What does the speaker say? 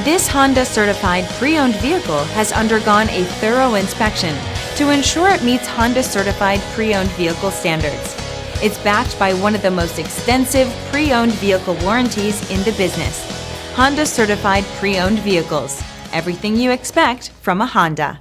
This Honda certified pre-owned vehicle has undergone a thorough inspection to ensure it meets Honda certified pre-owned vehicle standards. It's backed by one of the most extensive pre-owned vehicle warranties in the business. Honda certified pre-owned vehicles. Everything you expect from a Honda.